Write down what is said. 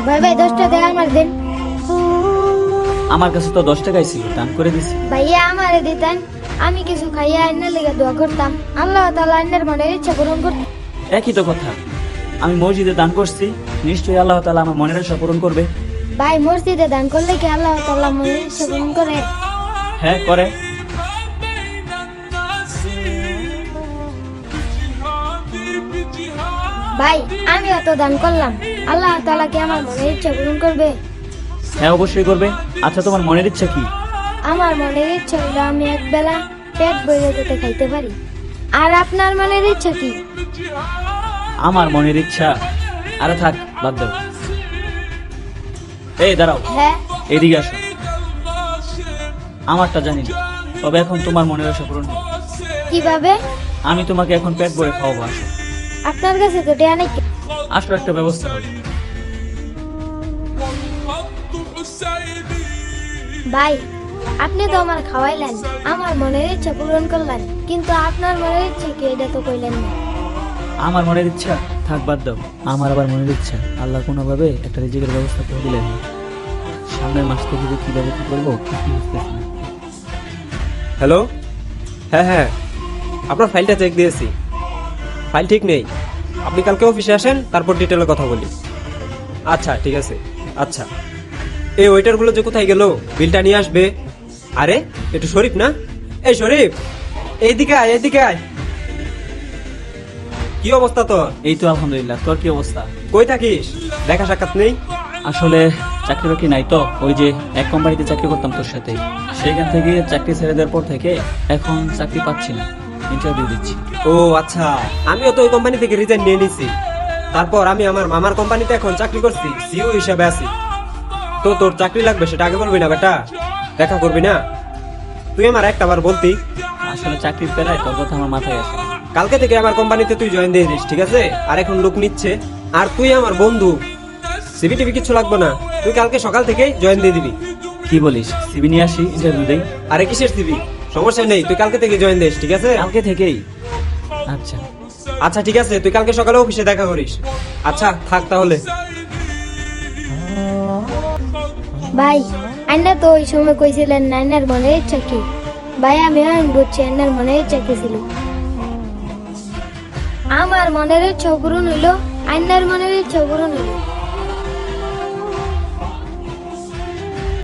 ভাই ভাই 10 টাকা আমার দেন। আমার কাছে তো 10 টাকাই ছিল, দান করে দিছি। ভাইয়া আমারে দিতেন, আমি কিছু খাইয়া আইনের লেগে দোয়া করতাম, আল্লাহ তাআলা আইনের মনের ইচ্ছা পূরণ করতেন। একই তো কথা, আমি মসজিদে দান করছি, নিশ্চয়ই আল্লাহ তাআলা আমার মনের আশা পূরণ করবে। ভাই মসজিদে দান করলে কি আল্লাহ তাআলা মনের ইচ্ছা পূরণ করে? হ্যাঁ করে। ভাই আমি এত দান করলাম, আল্লাহ তাআলা কি আমার মনের ইচ্ছা পূরণ করবে? হ্যাঁ অবশ্যই করবে। আচ্ছা তোমার মনের ইচ্ছা কি? আমার মনের ইচ্ছা হলো আমি একবেলা পেট ভরে যেতে খাইতে পারি। আর আপনার মনের ইচ্ছা কি? আমার মনের ইচ্ছা, আরে থাক বাদ দাও। এই দাঁড়াও, হ্যাঁ এদিকে আসো। আমারটা জানি না, তবে এখন তোমার মনের আশা পূরণ হবে। কিভাবে? আমি তোমাকে এখন পেট ভরে খাওয়াবো, আসো। আপনার কাছে তো টিয়া নেই। আসো, একটা ব্যবস্থা হবে। ভাই আপনি তো আমার খাওয়াইলেন, আমার মনের ইচ্ছা পূরণ করলেন, কিন্তু আপনার মনের ইচ্ছা কি এটা তো কইলেন না। আমার মনের ইচ্ছা থাক বাদ দাও। আমার আবার মনের ইচ্ছা, আল্লাহ কোনোভাবে একটা রিজিকের ব্যবস্থা করে দিলেন। সামনের মাস থেকে যে কিভাবে কি করবো কিছুই বুঝতেছি না। হ্যালো, হ্যাঁ হ্যাঁ, আপনার ফাইলটা চেক দিয়েছি, ফাইল ঠিক নেই। আপনি কালকে অফিসে আসেন, তারপর ডিটেলে কথা বলি। আচ্ছা ঠিক আছে। আচ্ছা, এই ওয়েটারগুলো যে কোথায় গেল, বিলটা নিয়ে আসবে। আরে একটু শরীফ না? এই শরীফ, এইদিকে আয়, এইদিকে আয়। কি অবস্থা তোর? এই তো আলহামদুলিল্লাহ, তোর কি অবস্থা? কই থাকিস? দেখা সাক্ষাৎ নেই। আসলে চাকরি বাকরি নাই তো, ওই যে এক কোম্পানিতে চাকরি করতাম তোর সাথে, সেখান থেকে চাকরি ছেড়ে দেওয়ার পর থেকে এখন চাকরি পাচ্ছি না, ইন্টারভিউ দিচ্ছি। ও আচ্ছা, আমিও তো ওই কোম্পানি থেকে রিজাইন নিয়ে নিছি। তারপর আমি আমার মামার কোম্পানিতে এখন চাকরি করছি, সিইও হিসাবে আছি। তো তোর চাকরি লাগবে সেটা আগে বলবি না বেটা, দেখা করবি না? তুই আমার একটা বার বলতি। আসলে চাকরির পেলায় তোর কথা আমার মাথায় আসে না। কালকে থেকে আমার কোম্পানিতে তুই জয়েন দিয়ে দিস, ঠিক আছে? আর এখন লোক নিচ্ছে, আর তুই আমার বন্ধু, সিভি টিভি কিছু লাগবে না, তুই কালকে সকাল থেকে জয়েন দিয়ে দিবি। কি বলিস? সিবি নিয়ে আসি, ইন্টারভিউ দেই? আরে কিসের সিভি, সমস্যা নেই, তুই কালকে থেকে জয়েন দিস, ঠিক আছে? কালকে থেকেই? আচ্ছা আচ্ছা ঠিক আছে, তুই কালকে সকালে অফিসে দেখা করিস। আচ্ছা থাক তাহলে। ভাই আইনা তো ওই সময় কইছিলেন নাইনার মনের ইচ্ছা কি? ভাই আমি এখন বুঝছি আইনার মনের ইচ্ছা কি ছিল। আমার মনের ইচ্ছা পূরণ হইলো, আইনার মনের ইচ্ছা পূরণ হইলো।